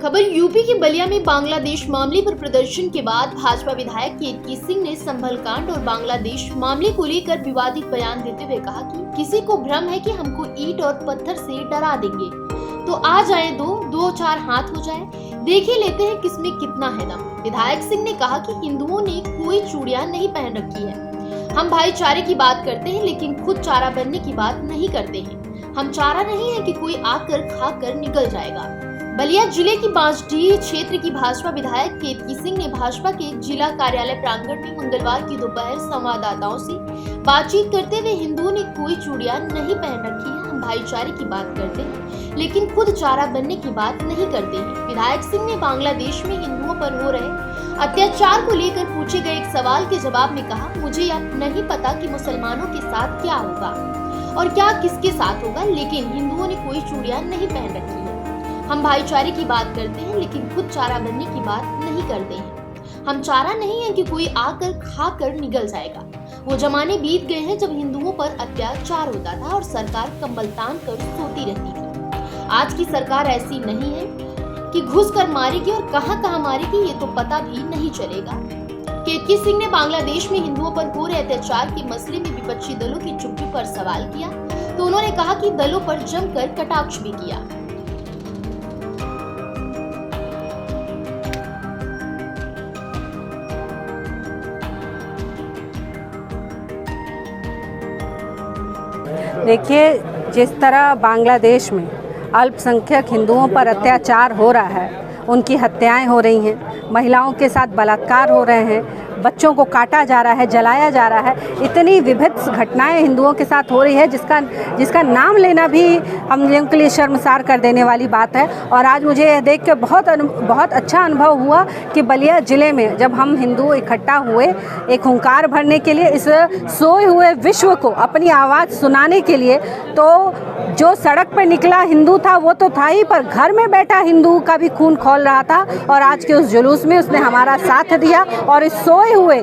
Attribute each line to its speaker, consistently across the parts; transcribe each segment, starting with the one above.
Speaker 1: खबर यूपी के बलिया में बांग्लादेश मामले पर प्रदर्शन के बाद भाजपा विधायक केतकी सिंह ने संभल कांड और बांग्लादेश मामले को लेकर विवादित बयान देते हुए कहा कि किसी को भ्रम है कि हमको ईंट और पत्थर से डरा देंगे तो आ जाए दो चार हाथ हो जाए, देख ही लेते हैं किसमें कितना है दम। विधायक सिंह ने कहा कि हिंदुओं ने कोई चूड़ियां नहीं पहन रखी है। हम भाईचारे की बात करते हैं लेकिन खुद चारा बनने की बात नहीं करते हैं। हम चारा नहीं है कि कोई आकर खाकर निकल जाएगा। बलिया जिले की बांसडीह क्षेत्र की भाजपा विधायक केतकी सिंह ने भाजपा के जिला कार्यालय प्रांगण में मंगलवार की दोपहर संवाददाताओं से बातचीत करते हुए हिंदुओं ने कोई चूड़ियां नहीं पहन रखी है। हम भाईचारे की बात करते हैं लेकिन खुद चारा बनने की बात नहीं करते हैं। विधायक सिंह ने बांग्लादेश में हिंदुओं पर हो रहे अत्याचार को लेकर पूछे गए एक सवाल के जवाब में कहा, मुझे यह नहीं पता कि मुसलमानों के साथ क्या होगा और क्या किसके साथ होगा, लेकिन हिंदुओं ने कोई चूड़ियां नहीं पहन रखी है। हम भाईचारे की बात करते हैं लेकिन खुद चारा बनने की बात नहीं करते हैं। हम चारा नहीं है कि कोई आकर खाकर निकल जाएगा। वो जमाने बीत गए हैं जब हिंदुओं पर अत्याचार होता था और सरकार कंबल तान कर सोती रहती थी। आज की सरकार ऐसी नहीं है कि घुस कर मारेगी और कहां मारेगी ये तो पता भी नहीं चलेगा। केतकी सिंह ने बांग्लादेश में हिंदुओं पर हो रहे अत्याचार के मसले में विपक्षी दलों की चुप्पी पर सवाल किया तो उन्होंने कहा कि दलों पर जमकर कटाक्ष भी किया।
Speaker 2: देखिए, जिस तरह बांग्लादेश में अल्पसंख्यक हिंदुओं पर अत्याचार हो रहा है, उनकी हत्याएं हो रही हैं, महिलाओं के साथ बलात्कार हो रहे हैं, बच्चों को काटा जा रहा है, जलाया जा रहा है, इतनी विभत्स घटनाएं हिंदुओं के साथ हो रही है जिसका नाम लेना भी हम लोगों के लिए शर्मसार कर देने वाली बात है। और आज मुझे यह देख के बहुत अच्छा अनुभव हुआ कि बलिया ज़िले में जब हम हिंदू इकट्ठा हुए एक हुंकार भरने के लिए, इस सोए हुए विश्व को अपनी आवाज़ सुनाने के लिए, तो जो सड़क पर निकला हिंदू था वो तो था ही, पर घर में बैठा हिंदू का भी खून खौल रहा था। और आज के उस जुलूस में उसने हमारा साथ दिया और इस सोए हुए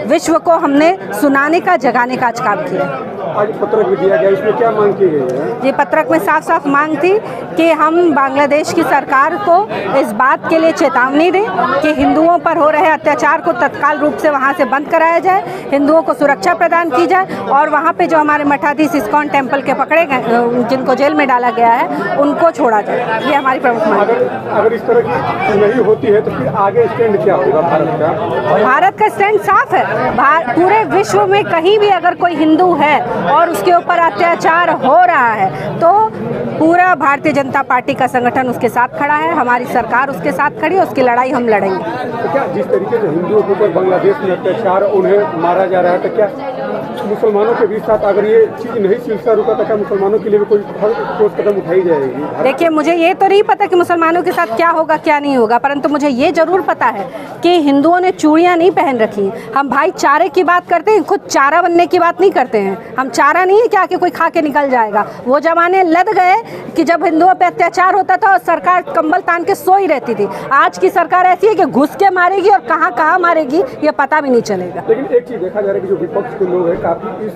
Speaker 2: विश्व को हमने सुनाने का, जगाने का आज काम किया।
Speaker 3: आज पत्रक भी दिया गया, इसमें क्या मांग की गई है?
Speaker 2: ये पत्रक में साफ साफ मांग थी कि हम बांग्लादेश की सरकार को इस बात के लिए चेतावनी दें कि हिंदुओं पर हो रहे अत्याचार को तत्काल रूप से वहाँ से बंद कराया जाए, हिंदुओं को सुरक्षा प्रदान की जाए और वहाँ पे जो हमारे मठाधीश इस्कॉन टेम्पल के पकड़े गए, जिनको जेल में डाला गया है, उनको छोड़ा जाए। ये हमारी प्रमुख मांग है।
Speaker 3: अगर इस तरह की नहीं होती है तो फिर आगे स्टैंड क्या होगा भारत का?
Speaker 2: भारत का स्टैंड साफ है। पूरे विश्व में कहीं भी अगर कोई हिंदू है और उसके ऊपर अत्याचार हो रहा है तो पूरा भारतीय जनता पार्टी का संगठन उसके साथ खड़ा है, हमारी सरकार उसके साथ खड़ी है, उसकी लड़ाई हम लड़ेंगे।
Speaker 3: तो क्या जिस तरीके से हिंदुओं के ऊपर बांग्लादेश में अत्याचार, उन्हें मारा जा रहा है, तो क्या मुसलमानों के भी साथ अगर ये चीज़ नहीं सिलसिला रुका तो क्या मुसलमानों के लिए भी कोई ठोस कदम उठाई जाएगी?
Speaker 2: देखिए, मुझे ये तो नहीं पता कि मुसलमानों के साथ क्या होगा क्या नहीं होगा, परंतु मुझे ये जरूर पता है कि हिंदुओं ने चूड़ियाँ नहीं पहन रखी। हम भाईचारे की बात करते हैं, खुद चारा बनने की बात नहीं करते हैं। हम चारा नहीं है कि आके कोई खा के निकल जाएगा। वो जमाने लद गए कि जब हिंदुओं पे अत्याचार होता था और सरकार कंबल तान के सोई रहती थी। आज की सरकार ऐसी है कि घुस के मारेगी और कहाँ मारेगी ये पता भी नहीं चलेगा।
Speaker 3: लेकिन एक चीज़ देखा जा रहा है कि जो विपक्ष के लोग हैं काफी इस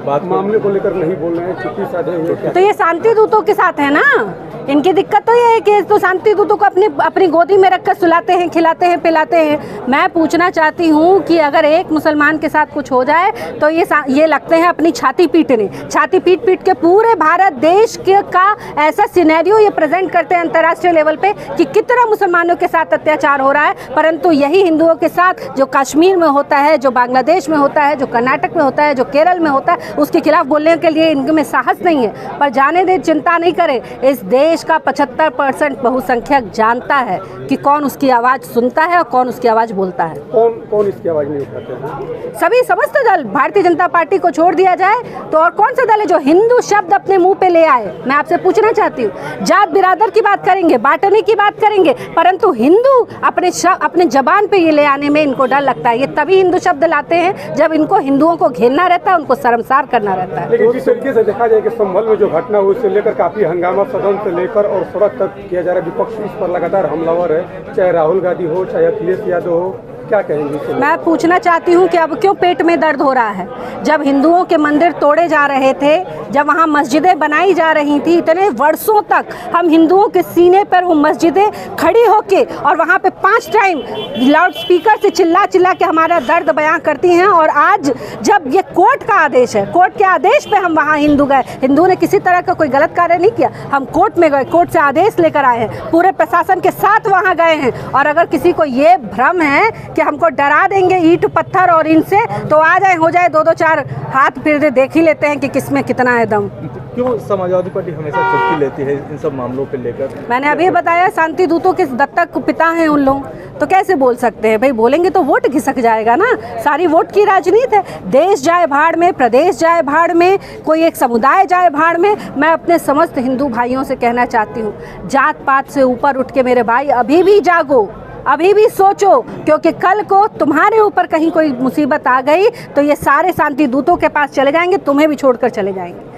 Speaker 3: बात मामले को लेकर नहीं बोल रहे हैं, चुप्पी साधे हुए।
Speaker 2: तो ये शांति दूतों के साथ है ना, इनकी दिक्कत तो ये है कि तो शांति दूतों को अपनी गोदी में रखकर सुलाते हैं, खिलाते हैं, पिलाते हैं। मैं पूछना चाहती हूँ कि अगर एक मुसलमान के साथ कुछ हो जाए तो ये लगते हैं अपनी छाती पीटने, छाती पीट के पूरे भारत देश का ऐसा सिनेरियो ये प्रेजेंट करते हैं अंतर्राष्ट्रीय लेवल पे कि कितना मुसलमानों के साथ अत्याचार हो रहा है, परंतु यही हिंदुओं के साथ जो कश्मीर में होता है, जो बांग्लादेश में होता है, जो कर्नाटक में होता है, जो केरल में होता है, उसके खिलाफ बोलने के लिए इनमें साहस नहीं है। पर जाने दे, चिंता नहीं करे। इस देश का 75% बहुसंख्यक जानता है कि कौन उसकी आवाज़ सुनता है और कौन उसकी आवाज़ बोलता है।
Speaker 3: कौन इसकी आवाज़ नहीं उठाते हैं?
Speaker 2: सभी समस्त दल। भारतीय जनता पार्टी को छोड़ दिया जाए तो और कौन सा दल है जो हिंदू शब्द अपने मुंह पे ले आए? मैं आपसे पूछना चाहती हूँ। जात बिरादर की बात करेंगे, बांटने की बात करेंगे, परंतु हिंदू अपने जबान पे ये ले आने में इनको डर लगता है। ये तभी हिंदू शब्द लाते हैं जब इनको हिंदुओं को घेरना रहता है, उनको शर्मसार करना रहता है।
Speaker 3: लेकिन जिस तरीके से देखा जाए कि संभल में जो घटना हुई उससे लेकर काफी हंगामा सदन से लेकर और सड़क तक किया जा रहा है, विपक्ष इस पर लगातार हमलावर है, चाहे राहुल गांधी हो, चाहे अखिलेश यादव हो, क्या कहेंगे इसके लिए?
Speaker 2: मैं पूछना चाहती हूँ कि अब क्यों पेट में दर्द हो रहा है? जब हिंदुओं के मंदिर तोड़े जा रहे थे, जब वहाँ मस्जिदें बनाई जा रही थी, इतने वर्षों तक हम हिंदुओं के सीने पर वो मस्जिदें खड़ी होके और वहाँ पे 5 टाइम लाउड स्पीकर से चिल्ला चिल्ला के हमारा दर्द बयां करती हैं। और आज जब ये कोर्ट का आदेश है, कोर्ट के आदेश पे हम वहाँ हिंदू गए, हिंदू ने किसी तरह का कोई गलत कार्य नहीं किया, हम कोर्ट में गए, कोर्ट से आदेश लेकर आए हैं, पूरे प्रशासन के साथ वहाँ गए हैं। और अगर किसी को ये भ्रम है कि हमको डरा देंगे ईंट पत्थर और इनसे, तो आ जाए, हो जाए 2-4 हाथ फिर देख ही लेते हैं कि किसमें कितना है दम।
Speaker 4: क्यों समाजवादी पार्टी हमेशा चुप्पी लेती है इन सब मामलों पे लेकर?
Speaker 2: मैंने अभी बताया, शांति दूतों के दत्तक पिता हैं उन लोग, तो कैसे बोल सकते हैं भाई? बोलेंगे तो वोट घिसक जाएगा ना। सारी वोट की राजनीति है। देश जाए भाड़ में, प्रदेश जाए भाड़ में, कोई एक समुदाय जाए भाड़ में। मैं अपने समस्त हिंदू भाइयों से कहना चाहती हूँ, जात पात से ऊपर उठ के मेरे भाई अभी भी जागो, अभी भी सोचो, क्योंकि कल को तुम्हारे ऊपर कहीं कोई मुसीबत आ गई तो ये सारे शांति दूतों के पास चले जाएंगे, तुम्हें भी छोड़कर चले जाएंगे।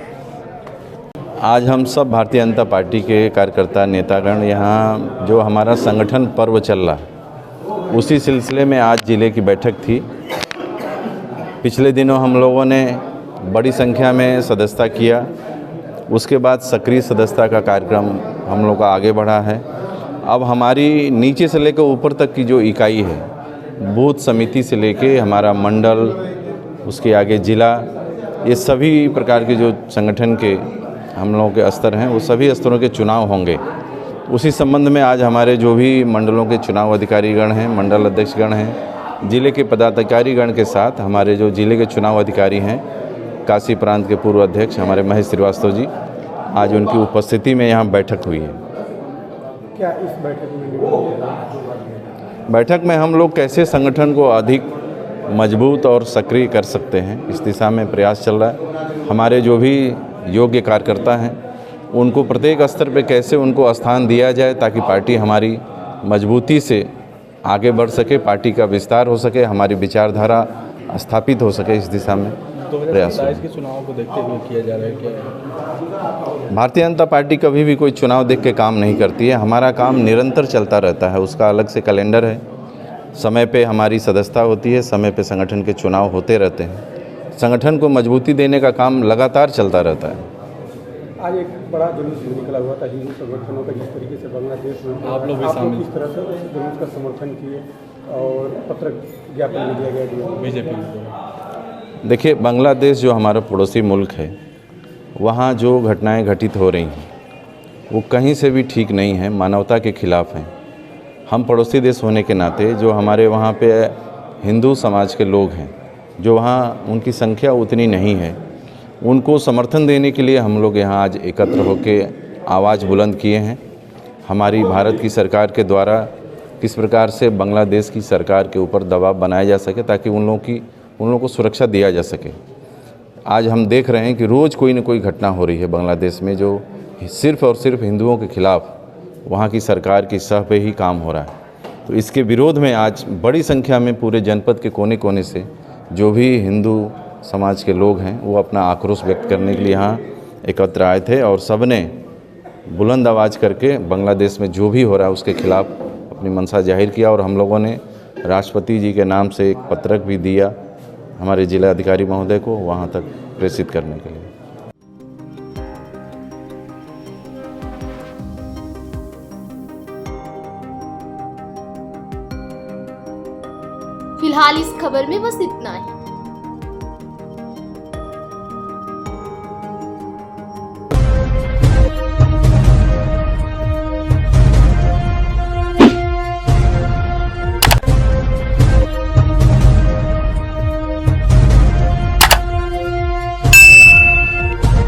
Speaker 5: आज हम सब भारतीय जनता पार्टी के कार्यकर्ता नेतागण यहाँ जो हमारा संगठन पर्व चल रहा, उसी सिलसिले में आज ज़िले की बैठक थी। पिछले दिनों हम लोगों ने बड़ी संख्या में सदस्यता किया, उसके बाद सक्रिय सदस्यता का कार्यक्रम हम लोग का आगे बढ़ा है। अब हमारी नीचे से लेकर ऊपर तक की जो इकाई है, बूथ समिति से लेके हमारा मंडल, उसके आगे ज़िला, ये सभी प्रकार के जो संगठन के हम लोगों के स्तर हैं, वो सभी स्तरों के चुनाव होंगे। उसी संबंध में आज हमारे जो भी मंडलों के चुनाव अधिकारीगण हैं, मंडल अध्यक्षगण हैं, ज़िले के पदाधिकारीगण के साथ हमारे जो ज़िले के चुनाव अधिकारी हैं, काशी प्रांत के पूर्व अध्यक्ष हमारे महेश श्रीवास्तव जी, आज उनकी उपस्थिति में यहाँ बैठक हुई है।
Speaker 3: क्या इस
Speaker 5: बैठक में हम लोग कैसे संगठन को अधिक मजबूत और सक्रिय कर सकते हैं, इस दिशा में प्रयास चल रहा है। हमारे जो भी योग्य कार्यकर्ता हैं, उनको प्रत्येक स्तर पे कैसे उनको स्थान दिया जाए ताकि पार्टी हमारी मजबूती से आगे बढ़ सके, पार्टी का विस्तार हो सके, हमारी विचारधारा स्थापित हो सके, इस दिशा में प्रयास हो।
Speaker 4: 2027 के चुनाव को देखते हुए किया जा रहा है क्या?
Speaker 5: भारतीय जनता पार्टी कभी भी कोई चुनाव देख के काम नहीं करती है। हमारा काम निरंतर चलता रहता है, उसका अलग से कैलेंडर है। समय पे हमारी सदस्यता होती है, समय पे संगठन के चुनाव होते रहते हैं। संगठन को मजबूती देने का काम लगातार चलता रहता है।
Speaker 3: आज एक बड़ा जुलूस निकला हुआ था हिंदू संगठनों का, जिस तरीके से बांग्लादेश में
Speaker 4: आप लोग भी शामिल,
Speaker 3: किस तरह से उस जुलूस का समर्थन किए और पत्र ज्ञापन भी दिया गया
Speaker 4: बीजेपी?
Speaker 5: देखिए, बांग्लादेश जो हमारा पड़ोसी मुल्क है, वहाँ जो घटनाएं घटित हो रही हैं वो कहीं से भी ठीक नहीं है, मानवता के खिलाफ हैं। हम पड़ोसी देश होने के नाते जो हमारे वहाँ पे हिंदू समाज के लोग हैं, जो वहाँ उनकी संख्या उतनी नहीं है, उनको समर्थन देने के लिए हम लोग यहाँ आज एकत्र होकर आवाज़ बुलंद किए हैं। हमारी भारत की सरकार के द्वारा किस प्रकार से बांग्लादेश की सरकार के ऊपर दबाव बनाया जा सके ताकि उन लोगों को सुरक्षा दिया जा सके। आज हम देख रहे हैं कि रोज़ कोई न कोई घटना हो रही है बांग्लादेश में जो सिर्फ़ और सिर्फ हिंदुओं के खिलाफ वहाँ की सरकार की सह पे ही काम हो रहा है। तो इसके विरोध में आज बड़ी संख्या में पूरे जनपद के कोने कोने से जो भी हिंदू समाज के लोग हैं वो अपना आक्रोश व्यक्त करने के लिए यहाँ एकत्र आए थे और सब ने बुलंद आवाज़ करके बांग्लादेश में जो भी हो रहा है उसके खिलाफ अपनी मंशा जाहिर किया। और हम लोगों ने राष्ट्रपति जी के नाम से एक पत्रक भी दिया हमारे जिला अधिकारी महोदय को वहाँ तक प्रेषित करने के लिए।
Speaker 1: फिलहाल इस खबर में बस इतना ही।